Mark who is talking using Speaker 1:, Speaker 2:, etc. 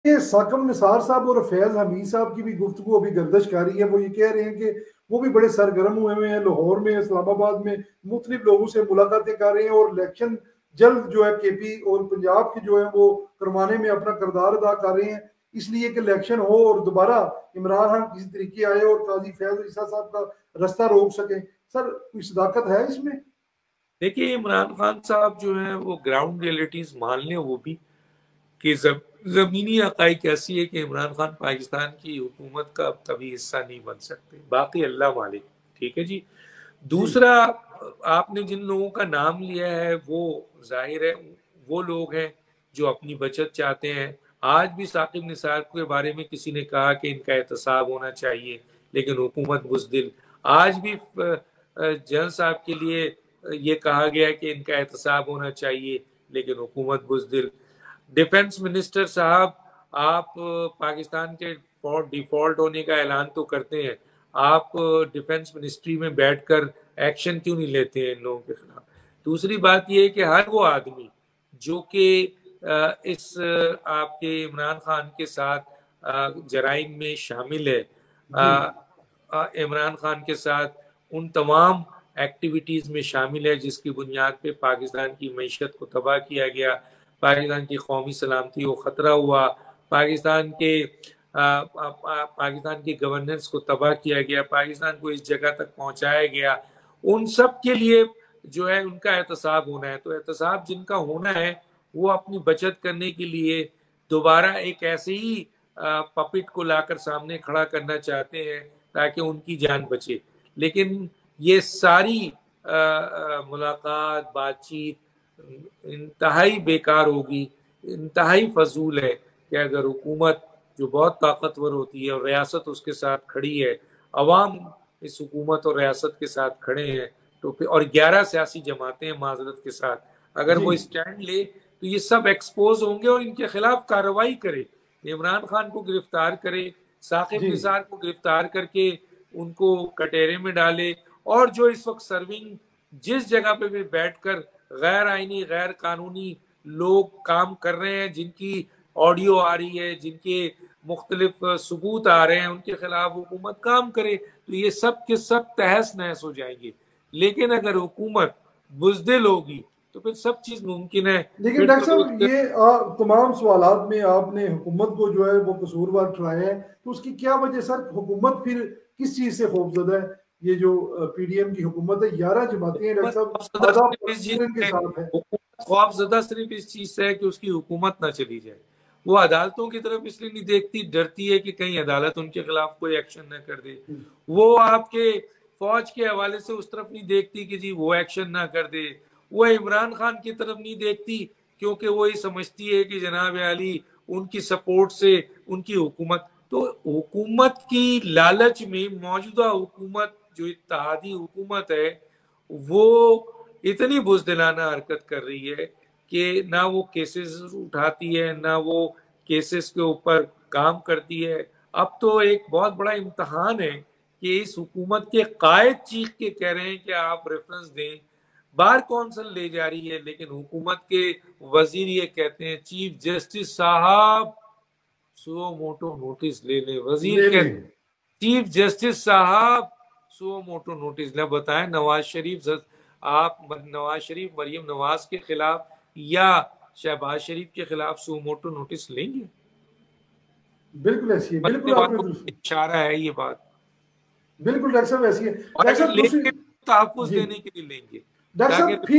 Speaker 1: یہ ساکم نثار صاحب اور فیض حمید صاحب کی بھی گفتگو ابھی گردش کاری ہے. وہ یہ کہہ رہے ہیں کہ وہ بھی بڑے سرگرم ہوئے ہیں لاہور میں، اسلام آباد میں مختلف لوگوں سے ملاقاتیں کر رہے ہیں، اور الیکشن جلد جو ہے کے پی اور پنجاب کی جو ہے وہ کروانے میں اپنا کردار ادا کر رہے ہیں، اس لیے کہ الیکشن ہو اور دوبارہ عمران خان کسی طریقے آئے اور قاضی فیض عیسیٰ صاحب کا رستہ روک سکیں. سر کوئی صداقت ہے اس میں؟
Speaker 2: دیکھیے عمران خان صاحب جو ہیں وہ گراؤنڈ ریئلٹیز مان لیں وہ بھی، کہ زمینی حقائق ایسی ہے کہ عمران خان پاکستان کی حکومت کا اب کبھی حصہ نہیں بن سکتے، باقی اللہ مالک. ٹھیک ہے جی.
Speaker 1: جی
Speaker 2: دوسرا، آپ نے جن لوگوں کا نام لیا ہے وہ ظاہر ہے وہ لوگ ہیں جو اپنی بچت چاہتے ہیں. آج بھی ثاقب نثار کے بارے میں کسی نے کہا کہ ان کا احتساب ہونا چاہیے، لیکن حکومت بزدل. آج بھی جنرل صاحب کے لیے یہ کہا گیا کہ ان کا احتساب ہونا چاہیے، لیکن حکومت بزدل. ڈیفنس منسٹر صاحب، آپ پاکستان کے ڈیفالٹ ہونے کا اعلان تو کرتے ہیں، آپ ڈیفنس منسٹری میں بیٹھ کر ایکشن کیوں نہیں لیتے ہیں ان لوگوں کے خلاف؟ دوسری بات یہ ہے کہ ہر وہ آدمی جو کہ اس آپ کے عمران خان کے ساتھ جرائم میں شامل ہے،
Speaker 1: جی
Speaker 2: عمران خان کے ساتھ ان تمام ایکٹیویٹیز میں شامل ہے جس کی بنیاد پہ پاکستان کی معیشت کو تباہ کیا گیا، پاکستان کی قومی سلامتی کو خطرہ ہوا، پاکستان کی گورننس کو تباہ کیا گیا، پاکستان کو اس جگہ تک پہنچایا گیا، ان سب کے لیے جو ہے ان کا احتساب ہونا ہے. تو احتساب جن کا ہونا ہے وہ اپنی بچت کرنے کے لیے دوبارہ ایک ایسے ہی پپٹ کو لا کر سامنے کھڑا کرنا چاہتے ہیں تاکہ ان کی جان بچے. لیکن یہ ساری ملاقات، بات چیت انتہائی بیکار ہوگی، انتہائی فضول ہے کہ اگر حکومت جو بہت طاقتور ہوتی ہے اور ریاست اس کے ساتھ کھڑی ہے، عوام اس حکومت اور ریاست کے ساتھ کھڑے ہیں، تو پھر اور 11 سیاسی جماعتیں ہیں معذرت کے ساتھ، اگر
Speaker 1: جی
Speaker 2: وہ اسٹینڈ لے تو یہ سب ایکسپوز ہوں گے اور ان کے خلاف کارروائی کرے، عمران خان کو گرفتار کرے، ثاقب
Speaker 1: جی
Speaker 2: نثار کو گرفتار کر کے ان کو کٹہرے میں ڈالے، اور جو اس وقت سرونگ جس جگہ پہ بھی بیٹھ کر غیر آئینی غیر قانونی لوگ کام کر رہے ہیں، جن کی آڈیو آ رہی ہے، جن کے مختلف ثبوت آ رہے ہیں، ان کے خلاف حکومت کام کرے، تو یہ سب کے سب تہس نہس ہو جائیں گے. لیکن اگر حکومت بزدل ہوگی تو پھر سب چیز ممکن ہے.
Speaker 1: لیکن
Speaker 2: پھر
Speaker 1: ڈاکٹر
Speaker 2: تو
Speaker 1: صاحب یہ تمام سوالات میں آپ نے حکومت کو جو ہے وہ قصوروار ٹھہرایا ہے، تو اس کی کیا وجہ سر؟ حکومت پھر کس چیز سے خوفزدہ ہے؟ یہ جو پی ڈی ایم کی حکومت ہے، 11 جماعتیں ہیں ڈاکٹر صاحب،
Speaker 2: خوفزدہ
Speaker 1: آدھا
Speaker 2: صرف اس چیز
Speaker 1: ان کے
Speaker 2: سے
Speaker 1: ساتھ ہے.
Speaker 2: حکومت خوفزدہ صرف اس چیز سے ہے کہ اس کی حکومت نہ چلی جائے. وہ عدالتوں کی طرف اس لیے نہیں دیکھتی، ڈرتی ہے کہ کہیں عدالت ان کے خلاف کوئی ایکشن نہ کر دے. وہ آپ کے فوج کے حوالے سے اس طرف نہیں دیکھتی کہ جی وہ ایکشن نہ کر دے. وہ عمران خان کی طرف نہیں دیکھتی کیونکہ وہ یہ سمجھتی ہے کہ جناب عالی ان کی سپورٹ سے ان کی حکومت. تو حکومت کی لالچ میں موجودہ حکومت جو اتحادی حکومت ہے وہ اتنی بزدلانہ حرکت کر رہی ہے کہ نہ وہ کیسز اٹھاتی ہے، نہ وہ کیسز کے اوپر کام کرتی ہے. اب تو ایک بہت بڑا امتحان ہے کہ اس حکومت کے قائد چیخ کے کہہ رہے ہیں کہ آپ ریفرنس دیں، بار کونسل لے جا رہی ہے، لیکن حکومت کے وزیر یہ کہتے ہیں چیف جسٹس صاحب سو موٹو نوٹس لے لیں. وزیر
Speaker 1: لے لیں.
Speaker 2: کہتے ہیں چیف جسٹس صاحب سو موٹو نوٹس لیں. بتائیں آپ نواز شریف مریم نواز کے خلاف یا شہباز شریف کے خلاف سو موٹو نوٹس لیں گے؟
Speaker 1: بالکل ایسی ہے،
Speaker 2: بچنے
Speaker 1: بالکل آپ نے
Speaker 2: والوں
Speaker 1: درست،
Speaker 2: کو اشارہ ہے یہ بات.
Speaker 1: بالکل ڈاکٹر صاحب ایسی ہے.
Speaker 2: اور
Speaker 1: ڈاکٹر
Speaker 2: اگر
Speaker 1: صاحب
Speaker 2: لیں
Speaker 1: دوسری،
Speaker 2: گے تحفظ
Speaker 1: جی
Speaker 2: دینے کے لیے لیں گے
Speaker 1: ڈاکٹر
Speaker 2: تاکہ
Speaker 1: صاحب پھر